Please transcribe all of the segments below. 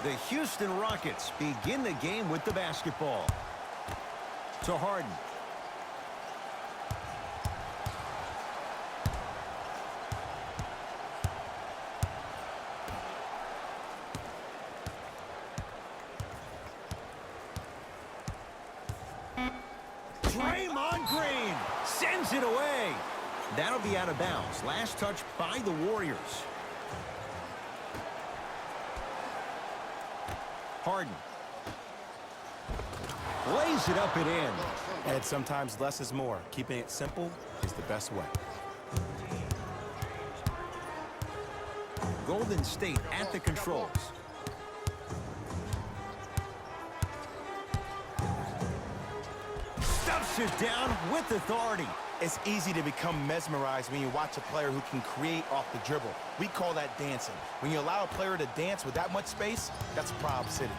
The Houston Rockets begin the game with the basketball. To Harden. Draymond Green sends it away. That'll be out of bounds. Last touch by the Warriors. Harden. Lays it up and in. And sometimes less is more. Keeping it simple is the best way. Golden State at the controls. Stuffs it down with authority. It's easy to become mesmerized when you watch a player who can create off the dribble. We call that dancing. When you allow a player to dance with that much space, that's Prob City.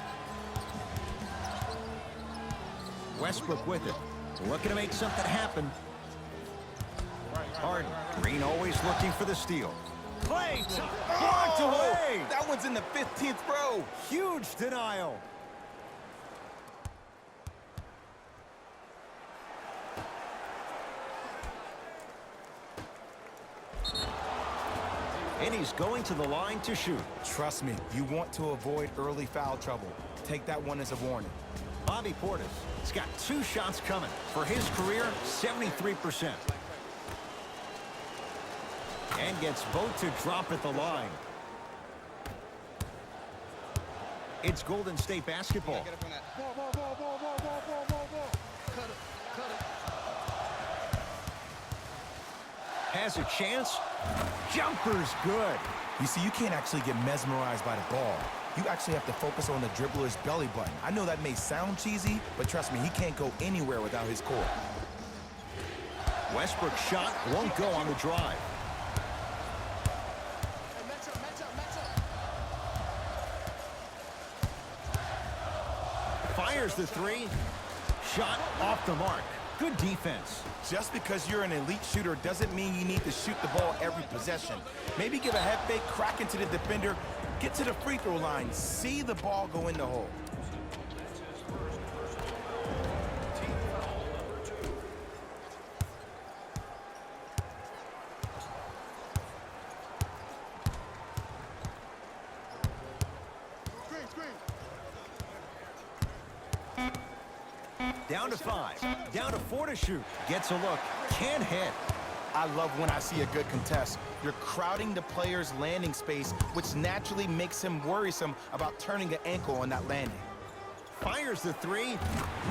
Westbrook with it. Looking to make something happen. Harden. Green always looking for the steal. Clay blocked away. That one's in the 15th row. Huge denial. And he's going to the line to shoot. Trust me, you want to avoid early foul trouble. Take that one as a warning. Bobby Portis has got 2 shots coming. For his career, 73%. And gets both to drop at the line. It's Golden State basketball. Has a chance. Jumper's good. You see, you can't actually get mesmerized by the ball. You actually have to focus on the dribbler's belly button. I know that may sound cheesy, but trust me, he can't go anywhere without his core. Westbrook's shot won't go on the drive. Fires the 3. Shot off the mark. Good defense. Just because you're an elite shooter doesn't mean you need to shoot the ball every possession. Maybe give a head fake, crack into the defender, get to the free throw line, see the ball go in the hole. Down to 5. Down to 4 to shoot. Gets a look. Can't hit. I love when I see a good contest. You're crowding the player's landing space, which naturally makes him worrisome about turning an ankle on that landing. Fires the 3.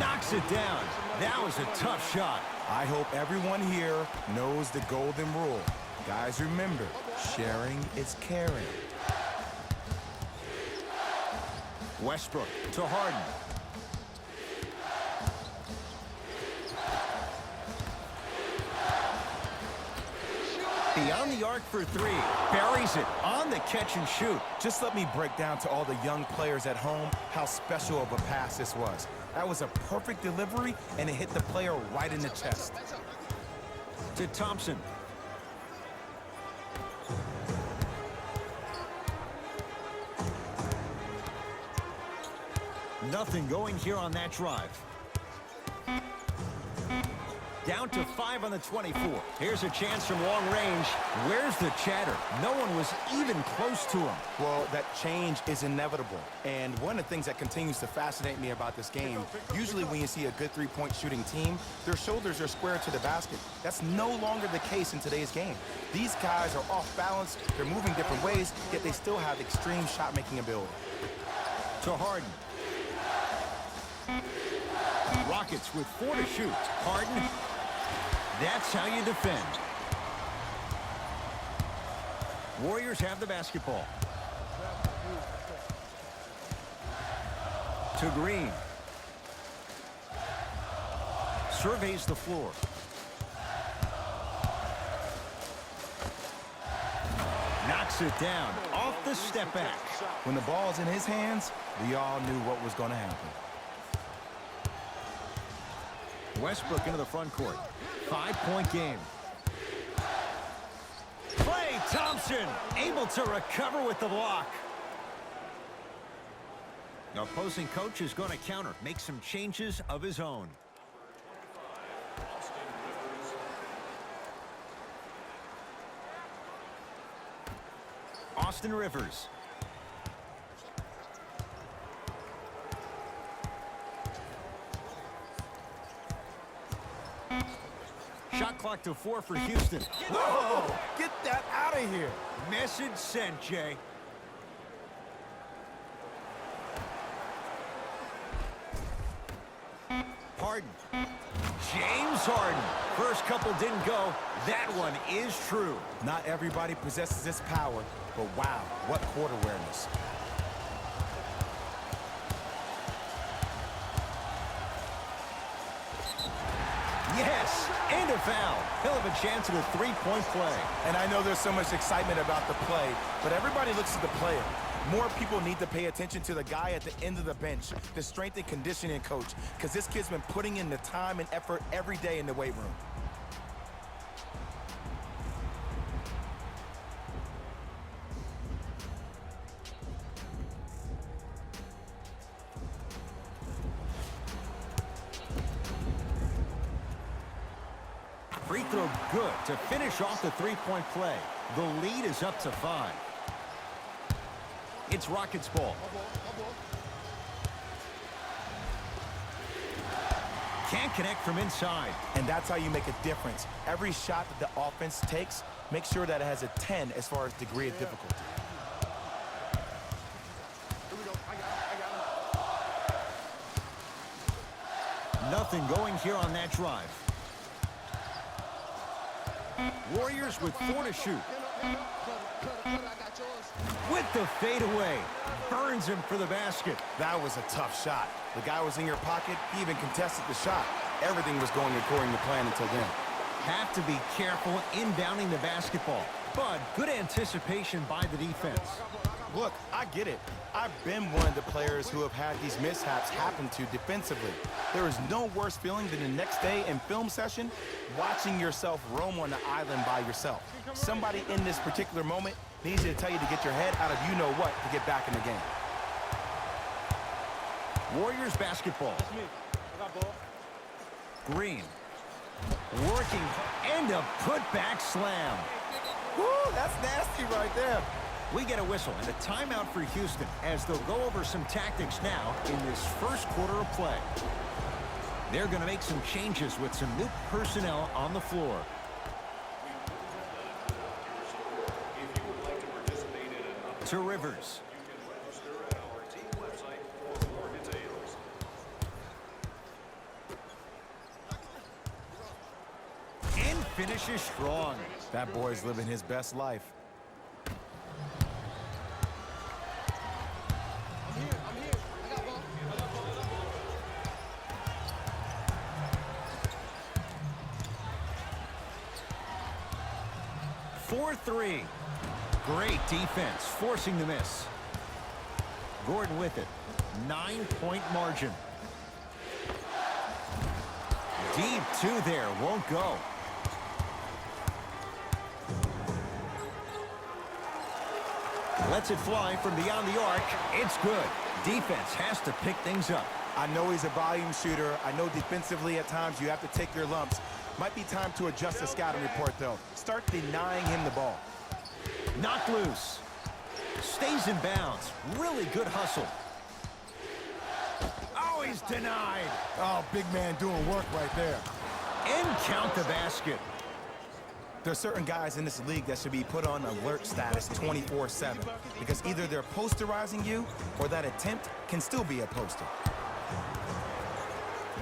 Knocks it down. That was a tough shot. I hope everyone here knows the golden rule. Guys, remember, sharing is caring. Westbrook to Harden. Beyond the arc for 3. Buries it on the catch and shoot. Just let me break down to all the young players at home how special of a pass this was. That was a perfect delivery, and it hit the player right in the chest. To Thompson. Nothing going here on that drive. Down to 5 on the 24. Here's a chance from long range. Where's the chatter? No one was even close to him. Well, that change is inevitable. And one of the things that continues to fascinate me about this game, usually when you see a good three-point shooting team, their shoulders are square to the basket. That's no longer the case in today's game. These guys are off balance, they're moving different ways, yet they still have extreme shot-making ability. To Harden. Rockets with 4 to shoot. Harden. That's how you defend. Warriors have the basketball. To Green. Surveys the floor. Knocks it down off the step back. When the ball's in his hands, we all knew what was going to happen. Westbrook into the front court. 5-point game. Klay Thompson able to recover with the block. The opposing coach is going to counter, make some changes of his own. Austin Rivers. Shot clock to 4 for Houston. Whoa! Get that out of here. Message sent, Jay. Harden. James Harden. First couple didn't go. That one is true. Not everybody possesses this power, but wow, what court awareness. Yes, and a foul. He'll have a chance at a three-point play. And I know there's so much excitement about the play, but everybody looks at the player. More people need to pay attention to the guy at the end of the bench, the strength and conditioning coach, because this kid's been putting in the time and effort every day in the weight room. Free throw good to finish off the three-point play. The lead is up to 5. It's Rockets ball. Can't connect from inside. And that's how you make a difference. Every shot that the offense takes, make sure that it has a 10 as far as degree of difficulty. Nothing going here on that drive. Warriors with 4 to shoot. With the fadeaway. Burns him for the basket. That was a tough shot. The guy was in your pocket. He even contested the shot. Everything was going according to plan until then. Have to be careful inbounding the basketball. But good anticipation by the defense. Look, I get it. I've been one of the players who have had these mishaps happen to defensively. There is no worse feeling than the next day in film session, watching yourself roam on the island by yourself. Somebody in this particular moment needs you to tell you to get your head out of you-know-what to get back in the game. Warriors basketball. Green. Working and a putback slam. Woo, that's nasty right there. We get a whistle and a timeout for Houston as they'll go over some tactics now in this first quarter of play. They're going to make some changes with some new personnel on the floor. To Rivers. And finishes strong. That boy's living his best life. For 3. Great defense, forcing the miss. Gordon with it. 9-point margin. Deep 2 there, won't go. Lets it fly from beyond the arc. It's good. Defense has to pick things up. I know he's a volume shooter. I know defensively at times you have to take your lumps. Might be time to adjust the scouting report, though. Start denying him the ball. Knocked loose. Stays in bounds. Really good hustle. Oh, he's denied. Oh, big man doing work right there. And count the basket. There are certain guys in this league that should be put on alert status 24/7 because either they're posterizing you or that attempt can still be a poster.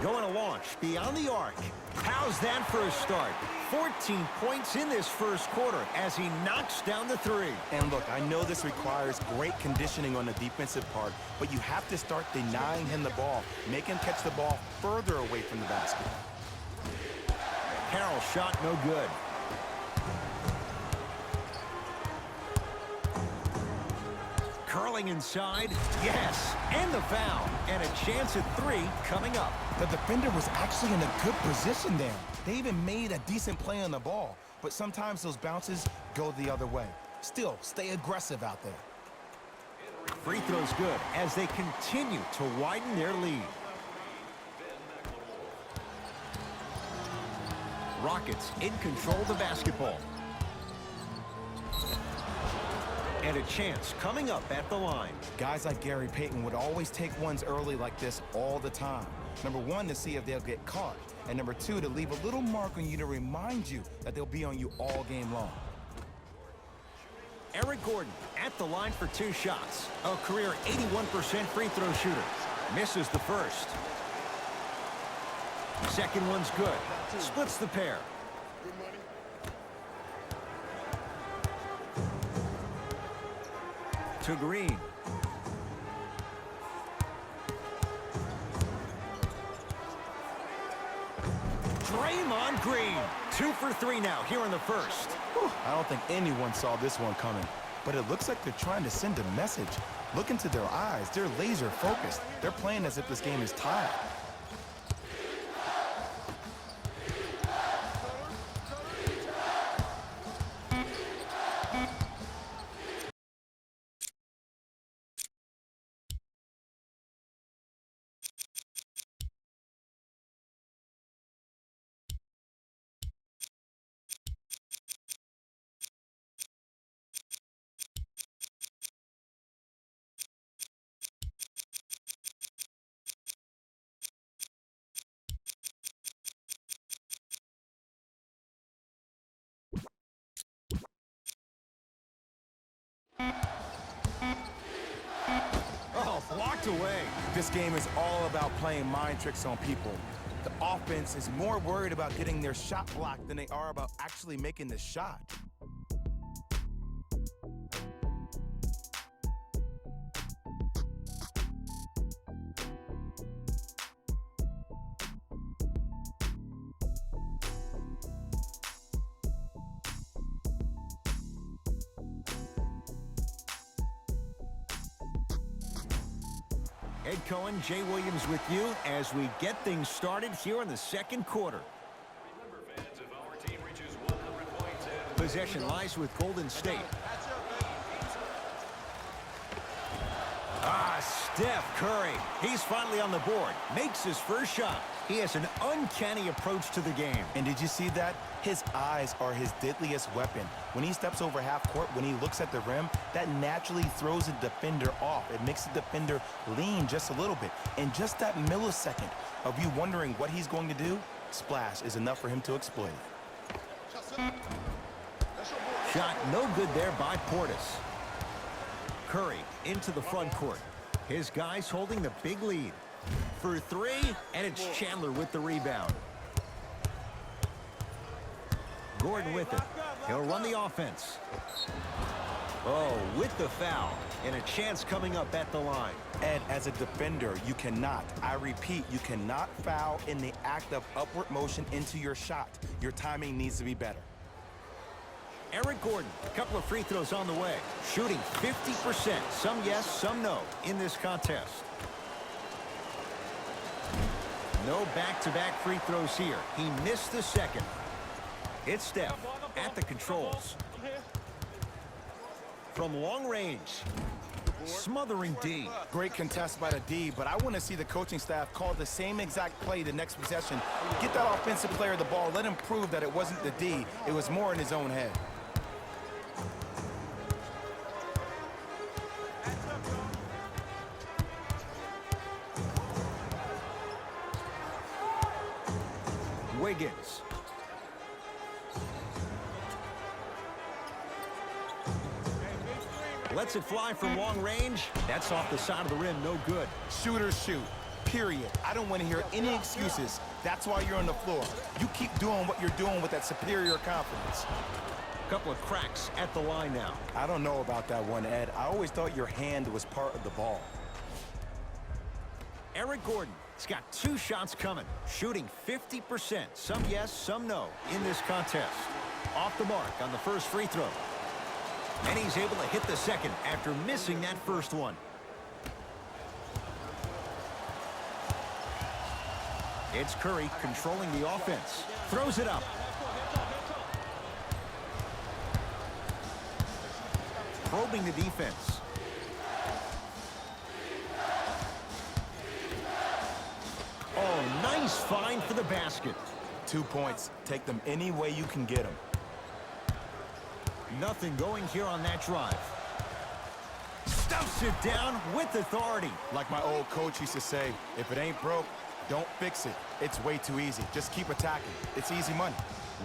Going to launch beyond the arc. How's that for a start? 14 points in this first quarter as he knocks down the 3. And look, I know this requires great conditioning on the defensive part, but you have to start denying him the ball. Make him catch the ball further away from the basket. Carroll's shot no good. Curling inside. Yes, and the foul. And a chance at 3 coming up. The defender was actually in a good position there. They even made a decent play on the ball, but sometimes those bounces go the other way. Still, stay aggressive out there. free throw's good as they continue to widen their lead. Rockets in control of the basketball. And a chance coming up at the line. Guys like Gary Payton would always take ones early like this all the time. Number one, to see if they'll get caught. And number two, to leave a little mark on you to remind you that they'll be on you all game long. Eric Gordon at the line for 2 shots. A career 81% free throw shooter. Misses the first. Second one's good. Splits the pair. To Green. Draymond Green. 2 for 3 now here in the first. Whew, I don't think anyone saw this one coming, but it looks like they're trying to send a message. Look into their eyes. They're laser focused. They're playing as if this game is tied. Oh, blocked away. This game is all about playing mind tricks on people. The offense is more worried about getting their shot blocked than they are about actually making the shot. Ed Cohen, Jay Williams with you as we get things started here in the second quarter. Possession lies with Golden State. Steph Curry. He's finally on the board. Makes his first shot. He has an uncanny approach to the game. And did you see that? His eyes are his deadliest weapon. When he steps over half court, when he looks at the rim, that naturally throws the defender off. It makes the defender lean just a little bit. And just that millisecond of you wondering what he's going to do, splash is enough for him to exploit it. Shot no good there by Portis. Curry into the front court. His guys holding the big lead. For 3, and it's Chandler with the rebound. Gordon with it. He'll run the offense. Oh, with the foul. And a chance coming up at the line. And as a defender, you cannot, I repeat, you cannot foul in the act of upward motion into your shot. Your timing needs to be better. Eric Gordon, a couple of free throws on the way. Shooting 50%. Some yes, some no in this contest. No back-to-back free throws here. He missed the second. It's Steph at the controls. From long range. Smothering D. Great contest by the D, but I want to see the coaching staff call the same exact play the next possession. Get that offensive player the ball. Let him prove that it wasn't the D. It was more in his own head. Wiggins. Lets it fly from long range. That's off the side of the rim, no good. Shooters shoot, period. I don't want to hear any excuses. That's why you're on the floor. You keep doing what you're doing with that superior confidence. Couple of cracks at the line now. I don't know about that one, Ed. I always thought your hand was part of the ball. Eric Gordon has got 2 shots coming. Shooting 50%. Some yes, some no in this contest. Off the mark on the first free throw. And he's able to hit the second after missing that first one. It's Curry controlling the offense. Throws it up. Probing the defense. He's fine for the basket. 2 points. Take them any way you can get them. Nothing going here on that drive. Stuffs it down with authority. Like my old coach used to say, if it ain't broke, don't fix it. It's way too easy. Just keep attacking. It's easy money.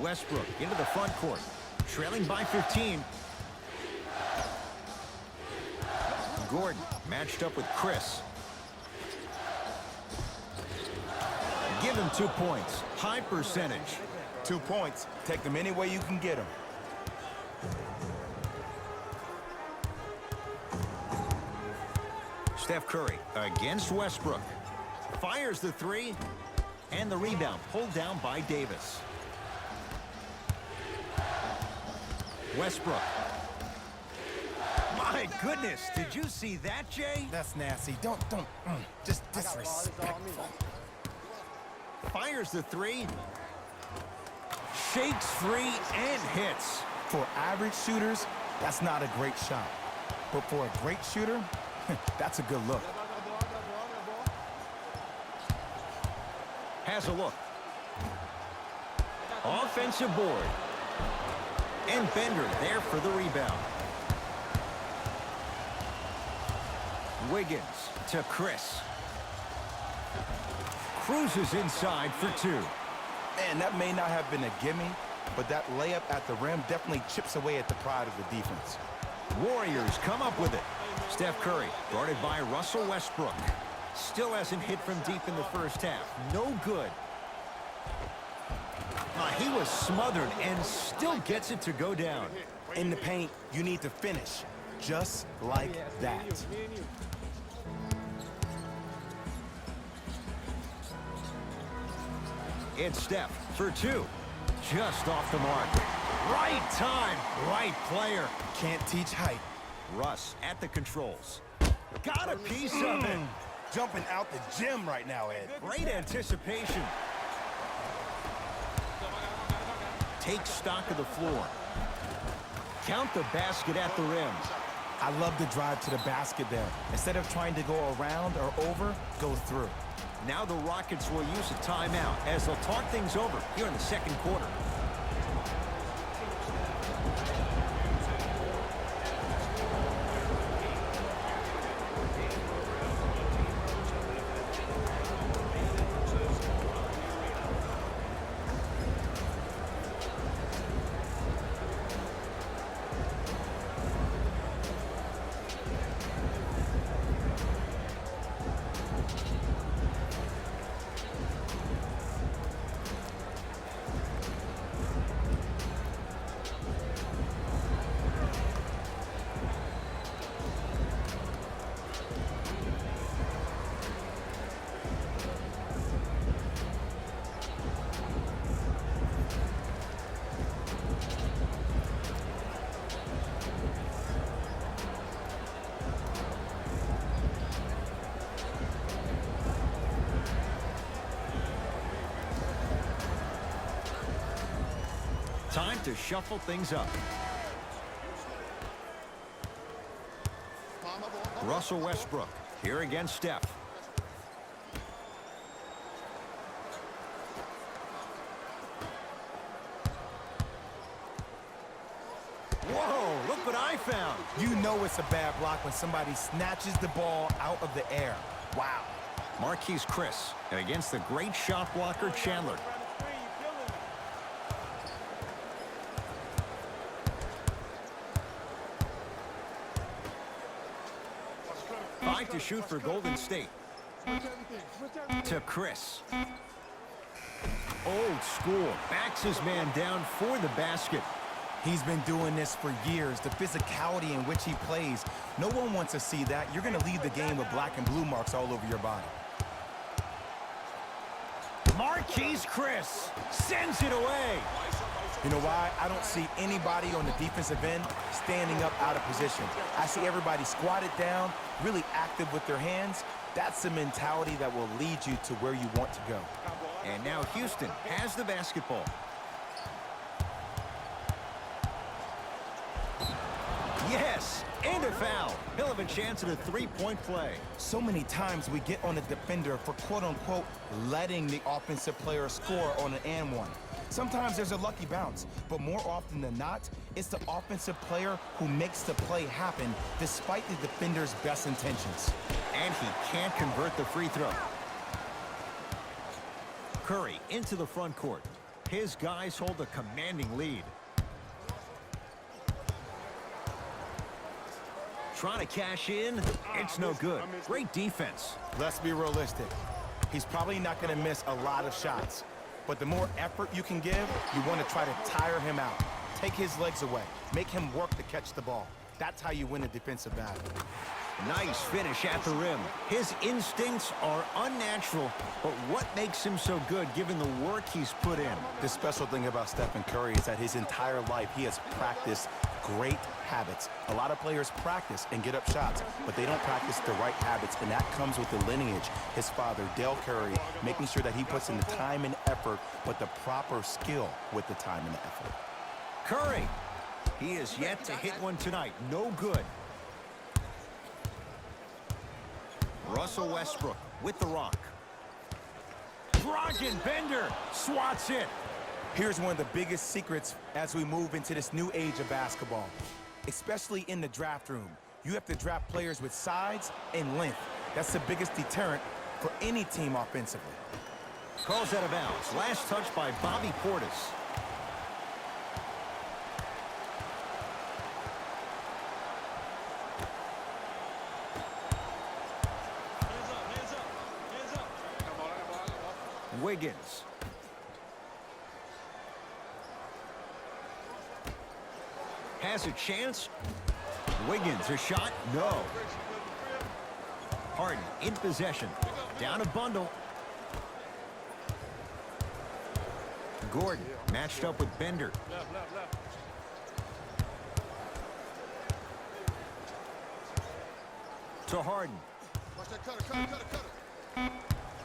Westbrook into the front court. Trailing by 15. Gordon matched up with Chris. Give him 2 points. High percentage. 2 points. Take them any way you can get them. Steph Curry against Westbrook. Fires the three. And the rebound pulled down by Davis. Westbrook. My goodness, did you see that, Jay? That's nasty. Just disrespectful. Fires the three. Shakes free and hits. For average shooters, that's not a great shot. But for a great shooter, that's a good look. Has a look. Offensive board. And Bender there for the rebound. Wiggins to Chris. Cruises inside for 2. Man, that may not have been a gimme, but that layup at the rim definitely chips away at the pride of the defense. Warriors come up with it. Steph Curry guarded by Russell Westbrook. Still hasn't hit from deep in the first half. No good. He was smothered and still gets it to go down. In the paint, you need to finish just like that. It's Steph for 2. Just off the mark. Right time, right player. Can't teach height. Russ at the controls. Got a piece of it. Jumping out the gym right now, Ed. Great anticipation. Take stock of the floor. Count the basket at the rim. I love the drive to the basket there. Instead of trying to go around or over, go through. Now the Rockets will use a timeout as they'll talk things over here in the second quarter. Time to shuffle things up. Russell Westbrook here against Steph. Whoa, look what I found. You know it's a bad block when somebody snatches the ball out of the air. Wow. Marquise Chris against the great shot blocker Chandler. 5 to shoot for Golden State. To Chris. Old school. Backs his man down for the basket. He's been doing this for years. The physicality in which he plays. No one wants to see that. You're going to leave the game with black and blue marks all over your body. Marquise Chris sends it away. You know why? I don't see anybody on the defensive end standing up out of position. I see everybody squatted down, really active with their hands. That's the mentality that will lead you to where you want to go. And now Houston has the basketball. Yes, And a foul. He'll have a chance at a three-point play. So many times we get on a defender for quote-unquote letting the offensive player score on an and one. Sometimes there's a lucky bounce, but more often than not, it's the offensive player who makes the play happen despite the defender's best intentions. And he can't convert the free throw. Curry into the front court. His guys hold a commanding lead. Trying to cash in. It's no good. Great defense. Let's be realistic. He's probably not going to miss a lot of shots. But the more effort you can give, you want to try to tire him out. Take his legs away. Make him work to catch the ball. That's how you win a defensive battle. Nice finish at the rim. His instincts are unnatural, but what makes him so good given the work he's put in? The special thing about Stephen Curry is that his entire life he has practiced great habits. A lot of players practice and get up shots, but they don't practice the right habits, and that comes with the lineage. His father, Dell Curry, making sure that he puts in the time and effort, but the proper skill with the time and the effort. Curry. He is yet to hit one tonight. No good. Russell Westbrook with the rock. Dragan Bender swats it. Here's one of the biggest secrets as we move into this new age of basketball, especially in the draft room. You have to draft players with size and length. That's the biggest deterrent for any team offensively. Calls out of bounds. Last touch by Bobby Portis. Wiggins. Has a chance. Wiggins, a shot? No. Harden in possession. Down a bundle. Gordon matched up with Bender. To Harden.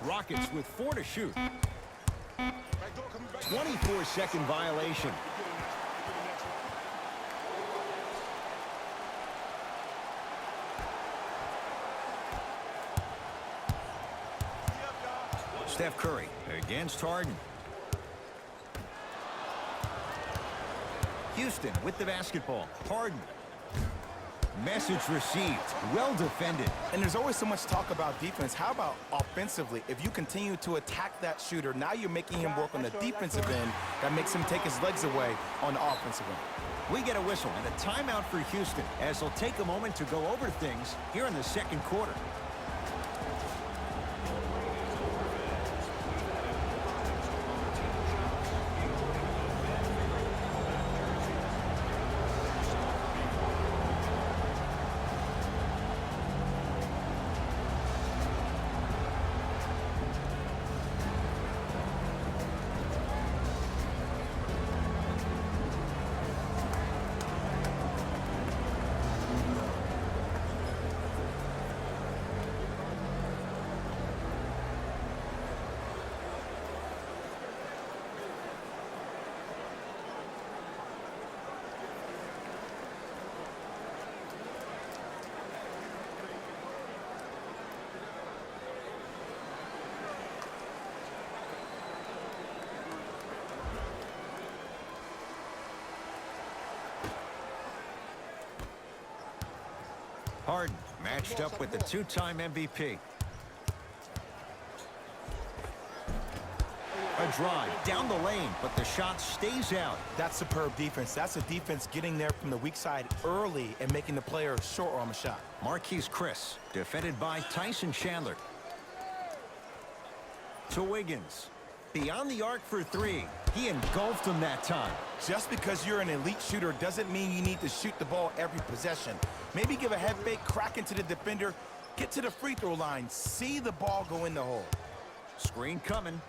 Rockets with 4 to shoot. 24-second violation. Steph Curry against Harden. Houston with the basketball. Harden. Message received. Well defended. And there's always so much talk about defense. How about offensively? If you continue to attack that shooter, now you're making him work on the defensive end. That makes him take his legs away on the offensive end. We get a whistle and a timeout for Houston as they'll take a moment to go over things here in the second quarter. Harden matched up with the two-time MVP. A drive down the lane, but the shot stays out. That's superb defense. That's a defense getting there from the weak side early and making the player short arm a shot. Marquise Chris, defended by Tyson Chandler. To Wiggins. Beyond the arc for 3. He engulfed him that time. Just because you're an elite shooter doesn't mean you need to shoot the ball every possession. Maybe give a head fake, crack into the defender, get to the free throw line, see the ball go in the hole. Screen coming.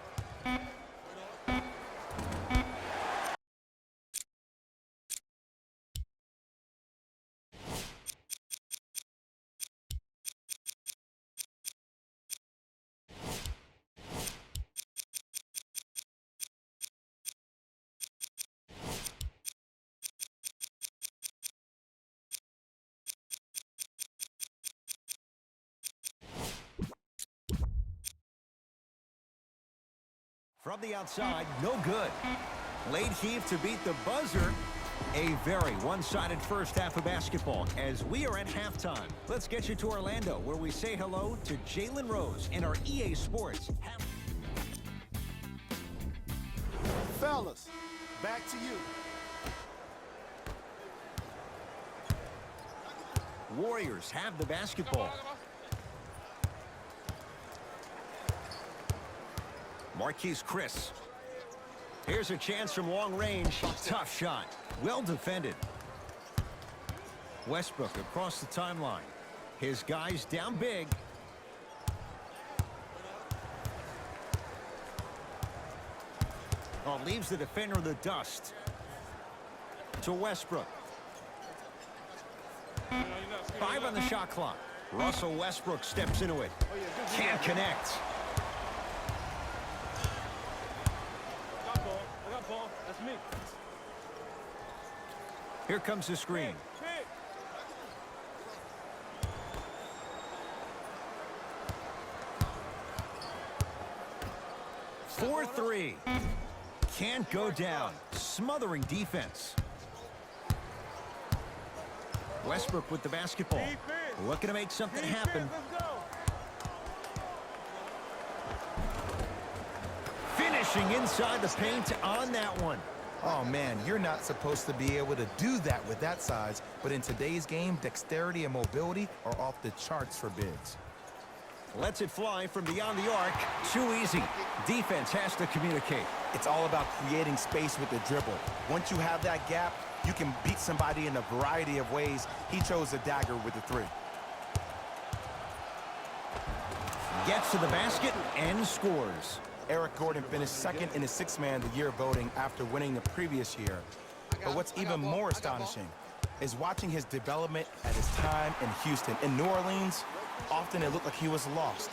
From the outside, no good. Late heave to beat the buzzer. A very one-sided first half of basketball as we are at halftime. Let's get you to Orlando, where we say hello to Jalen Rose in our EA Sports. Fellas, back to you. Warriors have the basketball. Marquise Chris. Here's a chance from long range. Tough shot. Well defended. Westbrook across the timeline. His guys down big. Oh, leaves the defender in the dust. To Westbrook. 5 on the shot clock. Russell Westbrook steps into it. Can't connect. I got ball. That's me. Here comes the screen. 4-3. Can't go down. Smothering defense. Westbrook with the basketball. Looking to make something happen. Finishing inside the paint on that one. Oh, man, you're not supposed to be able to do that with that size, but in today's game, dexterity and mobility are off the charts for bigs. Lets it fly from beyond the arc. Too easy. Defense has to communicate. It's all about creating space with the dribble. Once you have that gap, you can beat somebody in a variety of ways. He chose a dagger with the 3. Gets to the basket and scores. Eric Gordon finished second in the Sixth Man of the Year voting after winning the previous year. But what's even more astonishing is watching his development at his time in Houston. In New Orleans, often it looked like he was lost.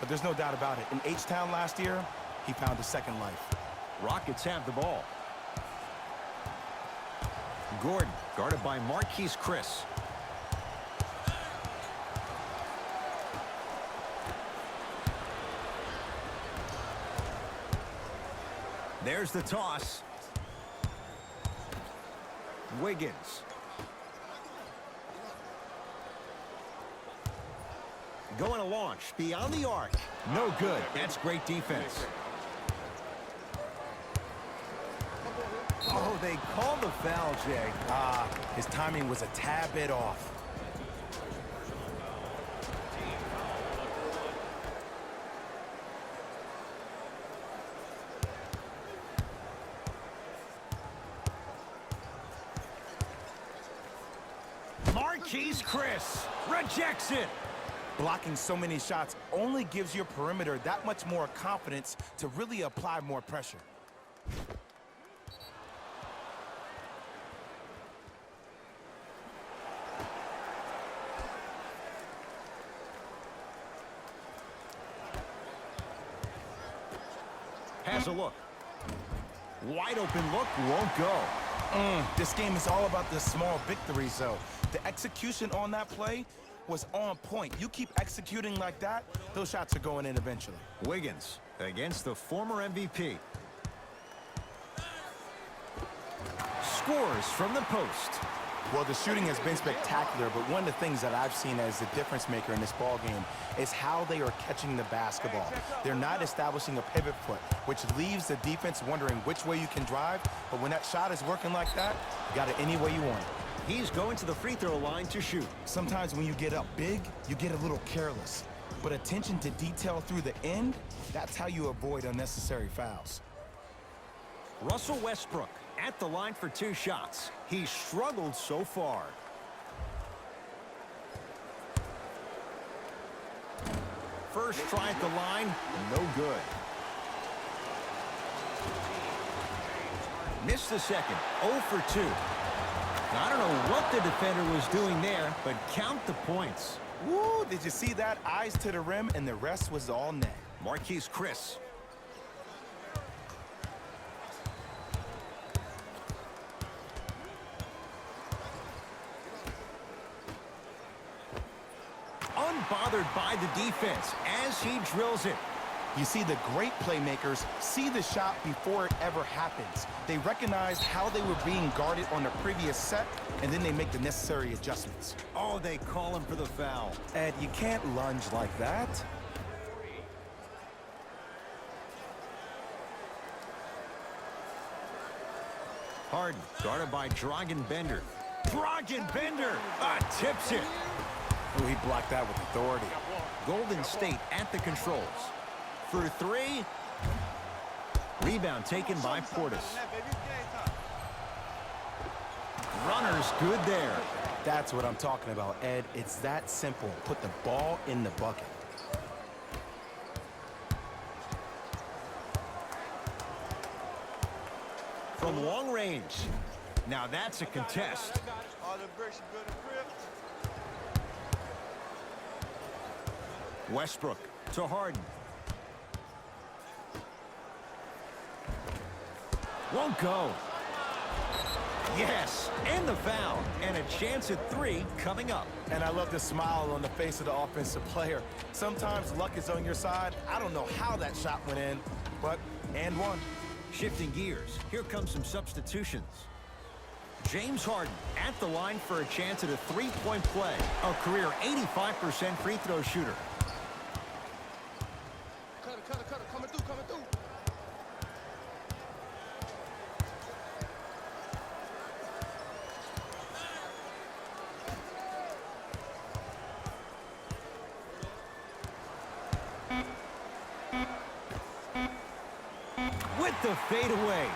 But there's no doubt about it. In H-Town last year, he found a second life. Rockets have the ball. Gordon, guarded by Marquise Chris. There's the toss. Wiggins. Going to launch beyond the arc. No good. That's great defense. Oh, they called the foul, Jay. His timing was a tad bit off. Marquise Chris rejects it. Blocking so many shots only gives your perimeter that much more confidence to really apply more pressure. Has a look. Wide open look, won't go. This game is all about the small victories, though. The execution on that play was on point. You keep executing like that, those shots are going in eventually. Wiggins against the former MVP. Scores from the post. Well, the shooting has been spectacular, but one of the things that I've seen as the difference maker in this ball game is how they are catching the basketball. They're not establishing a pivot foot, which leaves the defense wondering which way you can drive, but when that shot is working like that, you got it any way you want it. He's going to the free throw line to shoot. Sometimes when you get up big, you get a little careless, but attention to detail through the end, that's how you avoid unnecessary fouls. Russell Westbrook at the line for 2 shots. He struggled so far. First try at the line, no good. Missed the second, 0 for 2. I don't know what the defender was doing there, but count the points. Woo, did you see that? Eyes to the rim, and the rest was all net. Marquise Chris. Unbothered by the defense as he drills it. You see, the great playmakers see the shot before it ever happens. They recognize how they were being guarded on the previous set, and then they make the necessary adjustments. Oh, they call him for the foul. Ed, you can't lunge like that. Harden, guarded by Dragan Bender. Dragan Bender tips it. Oh, he blocked that with authority. Golden State at the controls. For three. Rebound taken by Portis. Runner's good there. That's what I'm talking about, Ed. It's that simple. Put the ball in the bucket. From long range. Now that's a contest. Westbrook to Harden. Won't go. Yes, and the foul. And a chance at three coming up. And I love the smile on the face of the offensive player. Sometimes luck is on your side. I don't know how that shot went in, but and one. Shifting gears, here comes some substitutions. James Harden at the line for a chance at a three-point play. A career 85% free throw shooter. Cutter, coming through. With the fadeaway,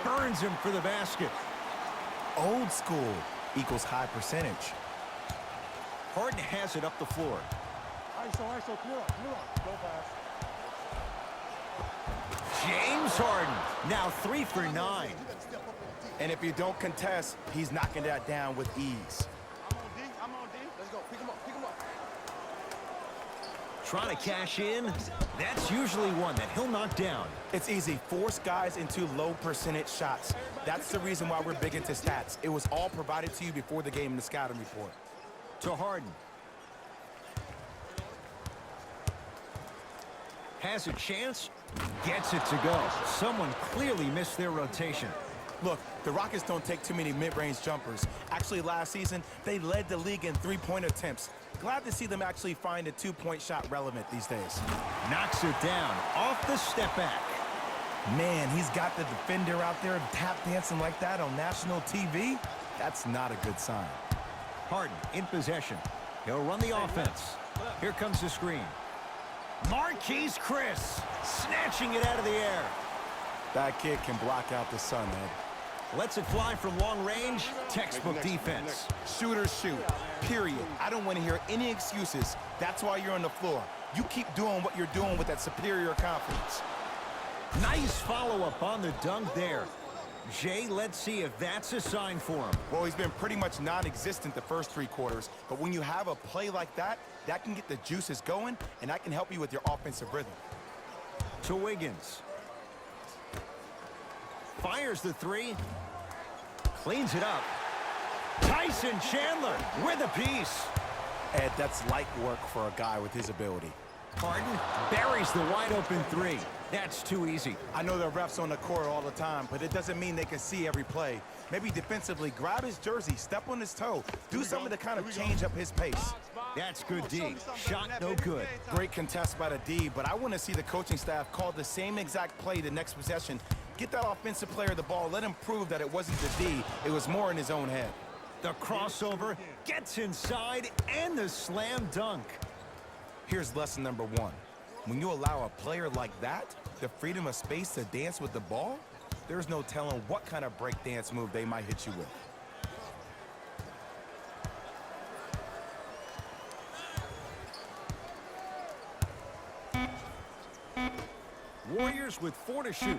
burns him for the basket. Old school equals high percentage. Harden has it up the floor. ISO, clear up. Go fast. James Harden, now 3 for 9. And if you don't contest, he's knocking that down with ease. I'm on D. Let's go. Pick him up. Trying to cash in. That's usually one that he'll knock down. It's easy. Force guys into low percentage shots. That's the reason why we're big into stats. It was all provided to you before the game in the scouting report. To Harden. Has a chance. Gets it to go. Someone clearly missed their rotation. Look, the Rockets don't take too many mid-range jumpers. Actually, last season, they led the league in three-point attempts. Glad to see them actually find a two-point shot relevant these days. Knocks it down off the step back. Man, he's got the defender out there tap dancing like that on national TV. That's not a good sign. Harden in possession. He'll run the offense. Here comes the screen. Marquise Chris snatching it out of the air. That kid can block out the sun, Ed. Lets it fly from long range. Textbook defense. Shooters shoot, period. I don't want to hear any excuses. That's why you're on the floor. You keep doing what you're doing with that superior confidence. Nice follow-up on the dunk there. Jay, let's see if that's a sign for him. Well, he's been pretty much non-existent the first three quarters, but when you have a play like that, that can get the juices going, and that can help you with your offensive rhythm. To Wiggins. Fires the three. Cleans it up. Tyson Chandler with a piece. Ed, that's light work for a guy with his ability. Harden buries the wide-open three. That's too easy. I know the refs on the court all the time, but it doesn't mean they can see every play. Maybe defensively, grab his jersey, step on his toe, do something to kind of change up his pace. That's good D. Shot no good. Great contest by the D, but I want to see the coaching staff call the same exact play the next possession. Get that offensive player the ball, let him prove that it wasn't the D, it was more in his own head. The crossover gets inside and the slam dunk. Here's lesson number one. When you allow a player like that the freedom of space to dance with the ball, there's no telling what kind of break dance move they might hit you with. Warriors with 4 to shoot.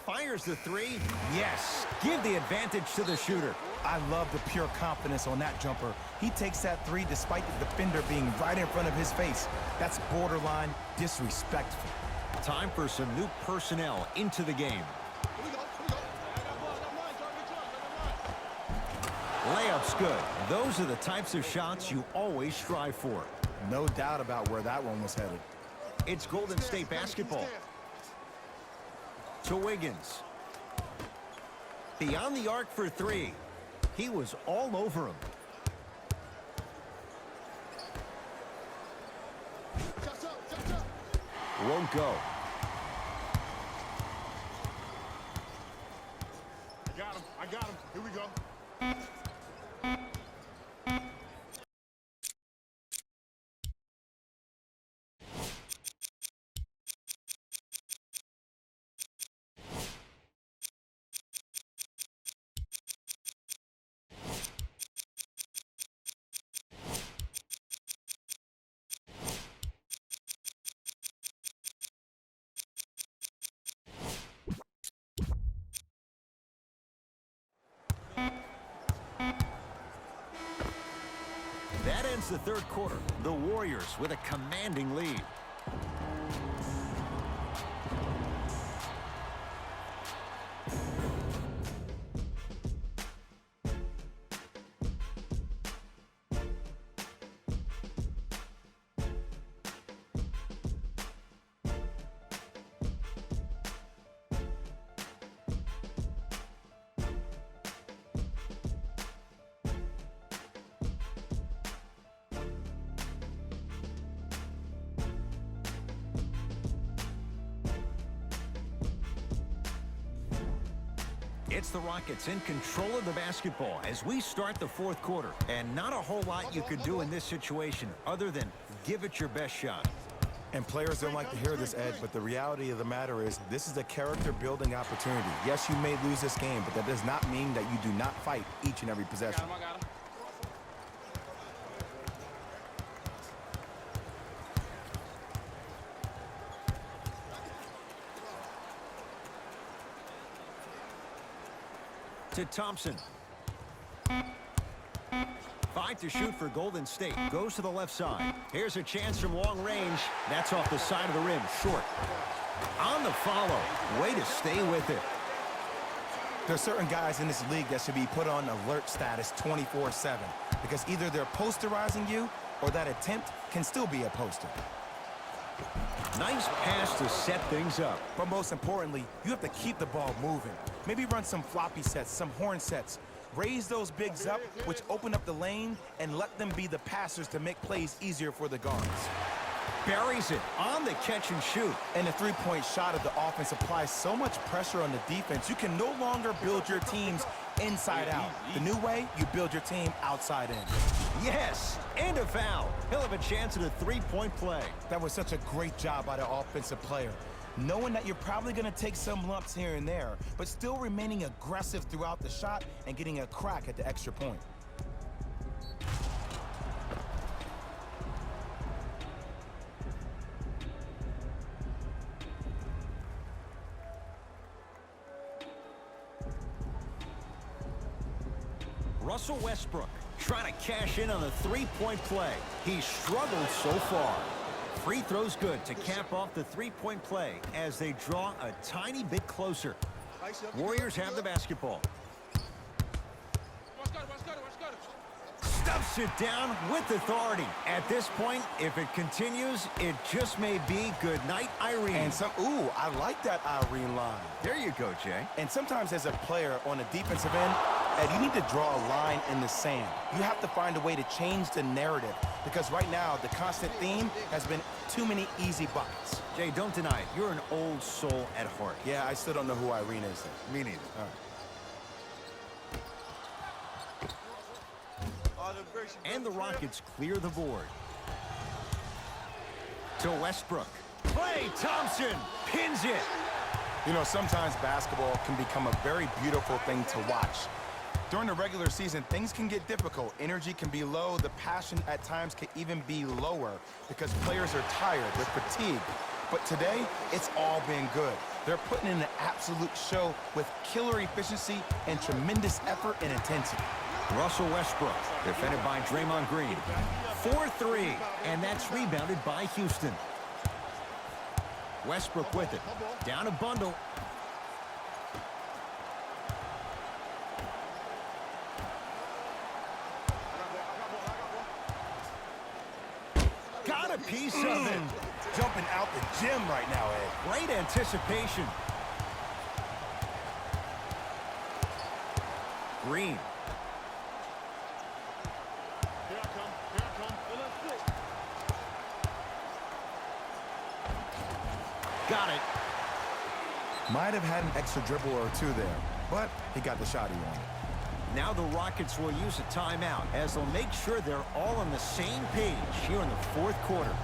Fires the three. Yes. Give the advantage to the shooter. I love the pure confidence on that jumper. He takes that three despite the defender being right in front of his face. That's borderline disrespectful. Time for some new personnel into the game. Layup's good. Those are the types of shots you always strive for. No doubt about where that one was headed. It's Golden State basketball. To Wiggins. Beyond the arc for three. He was all over him. Won't go. I got him. Here we go. That ends the third quarter. The Warriors with a commanding lead. It's the Rockets in control of the basketball as we start the fourth quarter. And not a whole lot you could do in this situation other than give it your best shot. And players don't like to hear this, Ed, but the reality of the matter is this is a character-building opportunity. Yes, you may lose this game, but that does not mean that you do not fight each and every possession. I got him. To Thompson. 5 to shoot for Golden State. Goes to the left side. Here's a chance from long range. That's off the side of the rim. Short. On the follow. Way to stay with it. There's certain guys in this league that should be put on alert status 24/7 because either they're posterizing you or that attempt can still be a poster. Nice pass to set things up. But most importantly, you have to keep the ball moving. Maybe run some floppy sets, some horn sets. Raise those bigs up, which open up the lane, and let them be the passers to make plays easier for the guards. Buries it on the catch and shoot. And the three-point shot of the offense applies so much pressure on the defense, you can no longer build your teams inside out. The new way, you build your team outside in. Yes, and a foul. He'll have a chance at a three-point play. That was such a great job by the offensive player. Knowing that you're probably going to take some lumps here and there, but still remaining aggressive throughout the shot and getting a crack at the extra point. Russell Westbrook trying to cash in on the three-point play. He struggled so far. Free throw's good to cap off the three-point play as they draw a tiny bit closer. Warriors have the basketball. Stuffs it down with authority. At this point, if it continues, it just may be good night, Irene. And I like that Irene line. There you go, Jay. And sometimes as a player on the defensive end, Ed, you need to draw a line in the sand. You have to find a way to change the narrative because right now the constant theme has been too many easy buckets. Jay, don't deny it. You're an old soul at heart. Yeah, I still don't know who Irene is. Me neither. All right. And the Rockets clear the board. To Westbrook. Klay Thompson pins it. You know, sometimes basketball can become a very beautiful thing to watch. During the regular season, things can get difficult. Energy can be low. The passion at times can even be lower because players are tired. They're fatigued. But today, it's all been good. They're putting in an absolute show with killer efficiency and tremendous effort and intensity. Russell Westbrook, defended by Draymond Green. 4-3, and that's rebounded by Houston. Westbrook with it. Down a bundle. Got a piece of it. jumping out the gym right now, Ed. Great anticipation. Green. Here I come. Here I come. And let's go. Got it. Might have had an extra dribble or two there, but he got the shot he wanted. Now the Rockets will use a timeout as they'll make sure they're all on the same page here in the fourth quarter.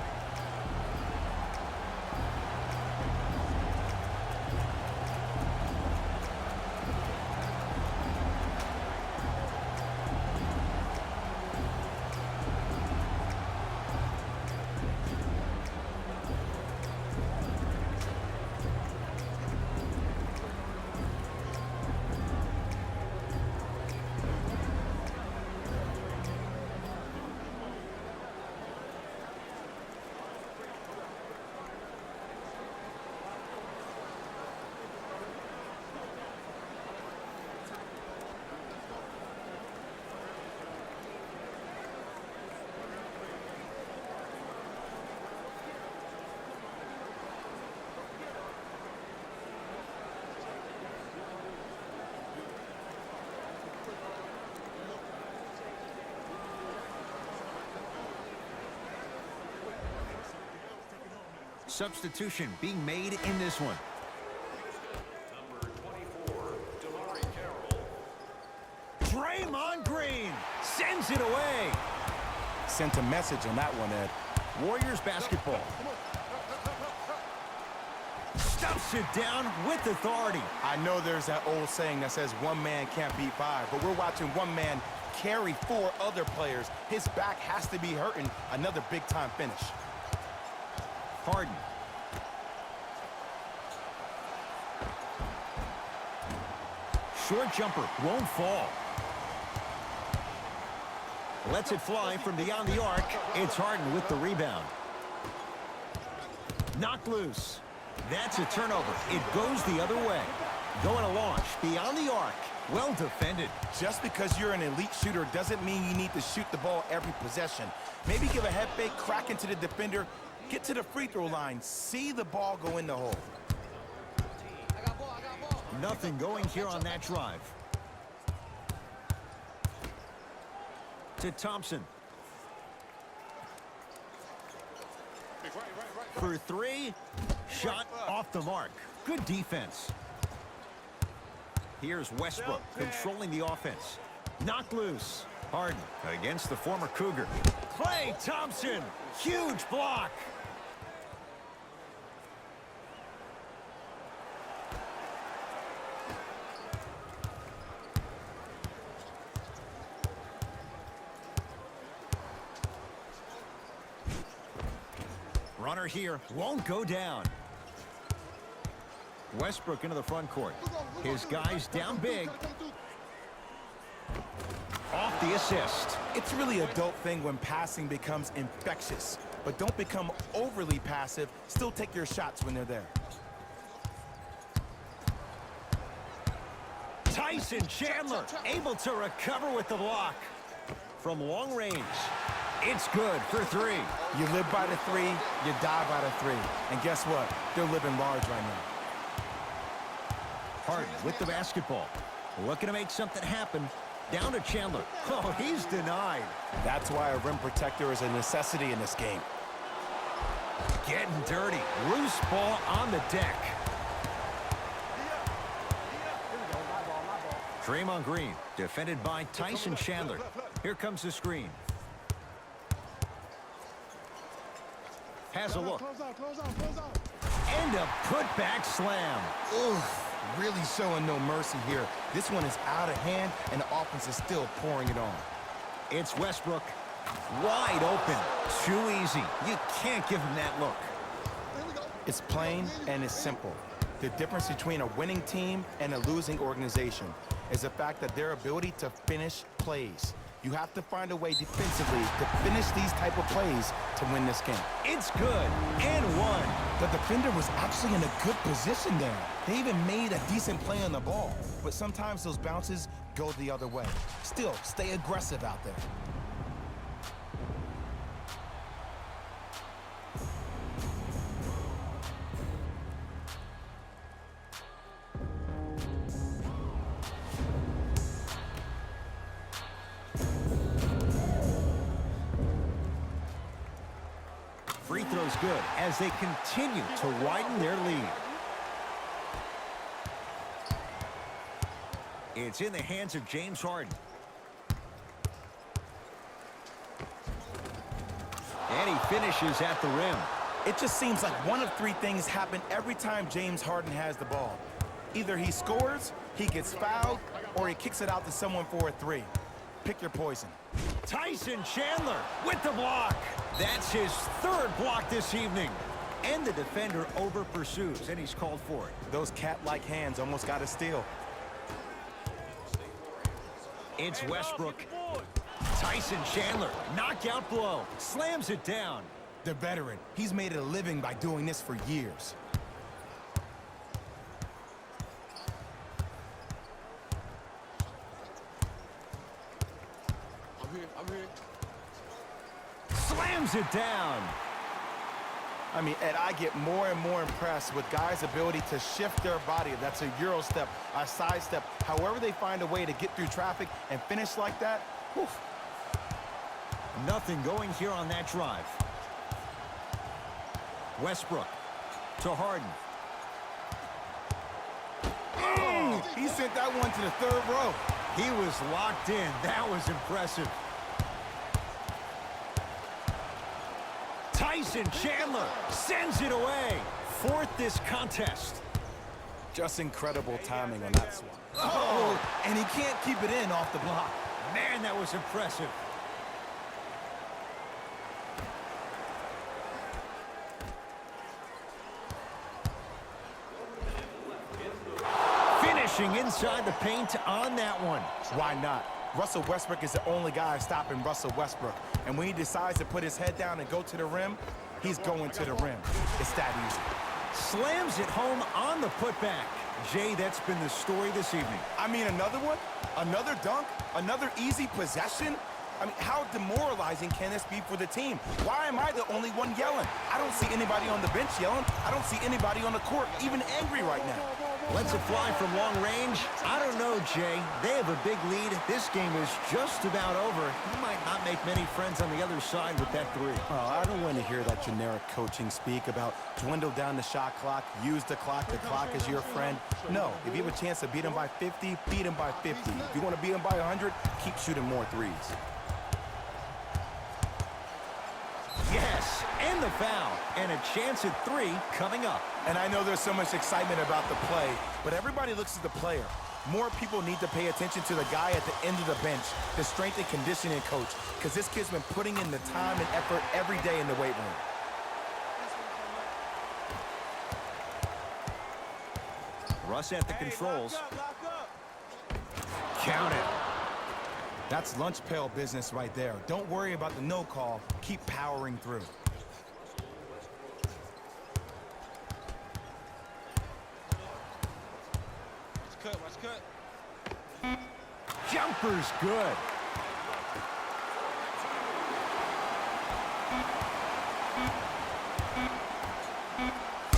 Substitution being made in this one. Number 24, DeMarre Carroll. Draymond Green sends it away. Sent a message on that one, Ed. Warriors basketball. Stuffs it down with authority. I know there's that old saying that says one man can't beat five, but we're watching one man carry four other players. His back has to be hurting. Another big-time finish. Harden. Short jumper won't fall. Lets it fly from beyond the arc. It's Harden with the rebound. Knocked loose. That's a turnover. It goes the other way. Going a launch beyond the arc. Well defended. Just because you're an elite shooter doesn't mean you need to shoot the ball every possession. Maybe give a head fake, crack into the defender, get to the free throw line, see the ball go in the hole. Nothing going here on that drive. To Thompson. For three. Shot off the mark. Good defense. Here's Westbrook controlling the offense. Knocked loose. Harden against the former Cougar. Klay Thompson. Huge block. Runner here won't go down. Westbrook into the front court. His guys down big. Off the assist. It's really a dope thing when passing becomes infectious, but don't become overly passive. Still take your shots when they're there. Tyson Chandler able to recover with the block. From long range, it's good for three. You live by the three, you die by the three. And guess what? They're living large right now. Harden with the basketball. Looking to make something happen. Down to Chandler. Oh, he's denied. That's why a rim protector is a necessity in this game. Getting dirty. Loose ball on the deck. Draymond Green, defended by Tyson Chandler. Here comes the screen. Has a look. Close out, close out, close out. And a putback slam. Oof, really showing no mercy here. This one is out of hand, and the offense is still pouring it on. It's Westbrook. Wide open. Too easy. You can't give him that look. It's plain and it's simple. The difference between a winning team and a losing organization is the fact that their ability to finish plays. You have to find a way defensively to finish these type of plays to win this game. It's good. And one. The defender was actually in a good position there. They even made a decent play on the ball. But sometimes those bounces go the other way. Still, stay aggressive out there. free throw's good as they continue to widen their lead. It's in the hands of James Harden. And he finishes at the rim. It just seems like one of three things happen every time James Harden has the ball. Either he scores, he gets fouled, or he kicks it out to someone for a three. Pick your poison. Tyson Chandler with the block. That's his third block this evening. And the defender over pursues, and he's called for it. Those cat-like hands almost got a steal. It's Westbrook. Tyson Chandler, knockout blow, slams it down. The veteran, he's made a living by doing this for years. I'm here. Slams it down. I mean, Ed, I get more and more impressed with guys' ability to shift their body. That's a Euro step, a side step. However they find a way to get through traffic and finish like that, whew. Nothing going here on that drive. Westbrook to Harden. He sent that one to the third row. He was locked in. That was impressive. Tyson Chandler sends it away. Fourth this contest. Just incredible timing on that swat. Oh, and he can't keep it in off the block. Man, that was impressive. Finishing inside the paint on that one. Why not? Russell Westbrook is the only guy stopping Russell Westbrook. And when he decides to put his head down and go to the rim, he's going to the rim. It's that easy. Slams it home on the putback. Jay, that's been the story this evening. I mean, another one? Another dunk? Another easy possession? I mean, how demoralizing can this be for the team? Why am I the only one yelling? I don't see anybody on the bench yelling. I don't see anybody on the court even angry right now. Lets it fly from long range. I don't know, Jay. They have a big lead. This game is just about over. You might not make many friends on the other side with that three. Oh, I don't want to hear that generic coaching speak about dwindle down the shot clock, use the clock is your friend. No, if you have a chance to beat them by 50, beat them by 50. If you want to beat them by 100, keep shooting more threes. Yes, and the foul. And a chance at three coming up. And I know there's so much excitement about the play, but everybody looks at the player. More people need to pay attention to the guy at the end of the bench, the strength and conditioning coach, because this kid's been putting in the time and effort every day in the weight room. Russ at the controls. Count it. That's lunch pail business right there. Don't worry about the no call. Keep powering through. Let's cut. Jumper's good.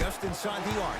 Just inside the arc.